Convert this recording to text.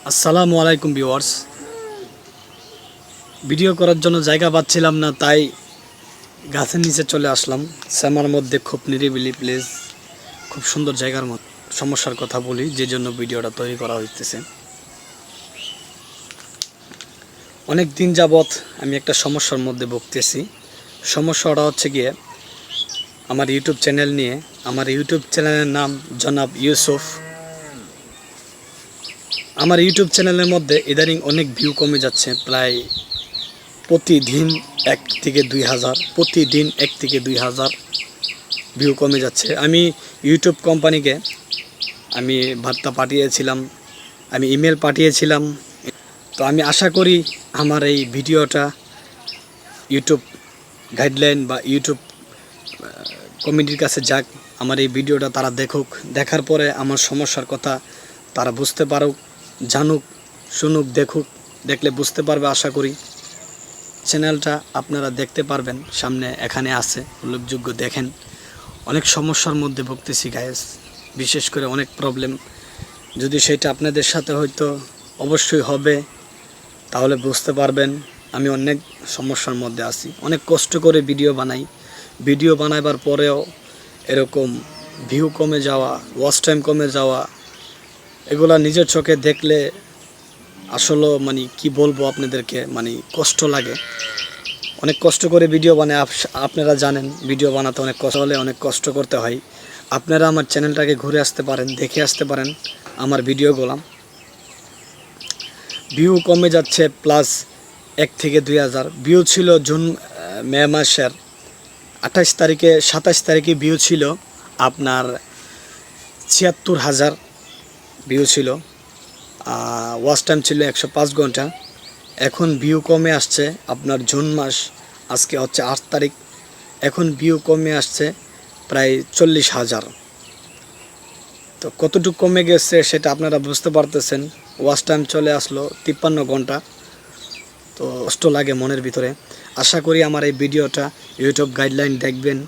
আসসালামু আলাইকুম viewers. Video করার জন্য জায়গা পাচ্ছিলাম না, তাই গাছের নিচে চলে আসলাম। শ্যামার মধ্যে খুব নিরিবিলি প্লেস, খুব সুন্দর জায়গার মধ্যে সমস্যার কথা বলি, যে জন্য ভিডিওটা তৈরি করা হইতেছে। অনেক দিন যাবৎ আমি একটা সমস্যার মধ্যে ভুগতেছি। সমস্যাটা হচ্ছে গিয়ে আমার ইউটিউব চ্যানেল নিয়ে। আমার ইউটিউব চ্যানেলের নাম জনাব ইউসুফ। আমার ইউটিউব চ্যানেলের মধ্যে ইদানিং অনেক ভিউ কমে যাচ্ছে, প্রায় প্রতিদিন 1 থেকে 2 হাজার, প্রতিদিন 1 থেকে 2 হাজার ভিউ কমে যাচ্ছে। আমি ইউটিউব কোম্পানিকে আমি বার্তা পাঠিয়েছিলাম, আমি ইমেল পাঠিয়েছিলাম। তো আমি আশা করি আমার এই ভিডিওটা ইউটিউব গাইডলাইন বা ইউটিউব কমিটির কাছে যাক, আমার এই ভিডিওটা তারা দেখুক, দেখার পরে আমার সমস্যার কথা তারা বুঝতে পারুক, জানুক, শুনুক, দেখুক, দেখলে বুঝতে পারবে। আশা করি চ্যানেলটা আপনারা দেখতে পারবেন, সামনে এখানে আছে উল্লেখযোগ্য। দেখেন, অনেক সমস্যার মধ্যে ভুগতেছি গাইস, বিশেষ করে অনেক প্রবলেম। যদি সেটা আপনাদের সাথে হয়তো অবশ্যই হবে, তাহলে বুঝতে পারবেন আমি অনেক সমস্যার মধ্যে আছি। অনেক কষ্ট করে ভিডিও বানাই, ভিডিও বানাবার পরেও এরকম ভিউ কমে যাওয়া, ওয়াচ টাইম কমে যাওয়া, এগুলা নিজের চোখে দেখলে আসলে মানে কি বলবো আপনাদেরকে, মানে কষ্ট লাগে। অনেক কষ্ট করে ভিডিও বানায়, আপনারা জানেন ভিডিও বানাতে অনেক কষ্ট হলে অনেক কষ্ট করতে হয়। আপনারা আমার চ্যানেলটাকে ঘুরে আসতে পারেন, দেখে আসতে পারেন আমার ভিডিওগুলো। ভিউ কমে যাচ্ছে, প্লাস 1 থেকে 2 হাজার ভিউ ছিল মে মাসের 28 তারিখে, 27 তারিখে ভিউ ছিল আপনার 76,000 ভিউ ছিল। ওয়াচ টাইম ছিল 105 ঘন্টা। এখন ভিউ কমে আসছে আপনার জুন মাস, আজকে হচ্ছে 8 তারিখ, এখন ভিউ কমে আসছে প্রায় 40,000। তো কতটুকু কমে গেছে সেটা আপনারা বুঝতে পারতেছেন। ওয়াচ টাইম চলে আসলো 53 ঘন্টা। তো কষ্ট লাগে মনের ভিতরে। আশা করি আমার এই ভিডিওটা ইউটিউব গাইডলাইন দেখবেন,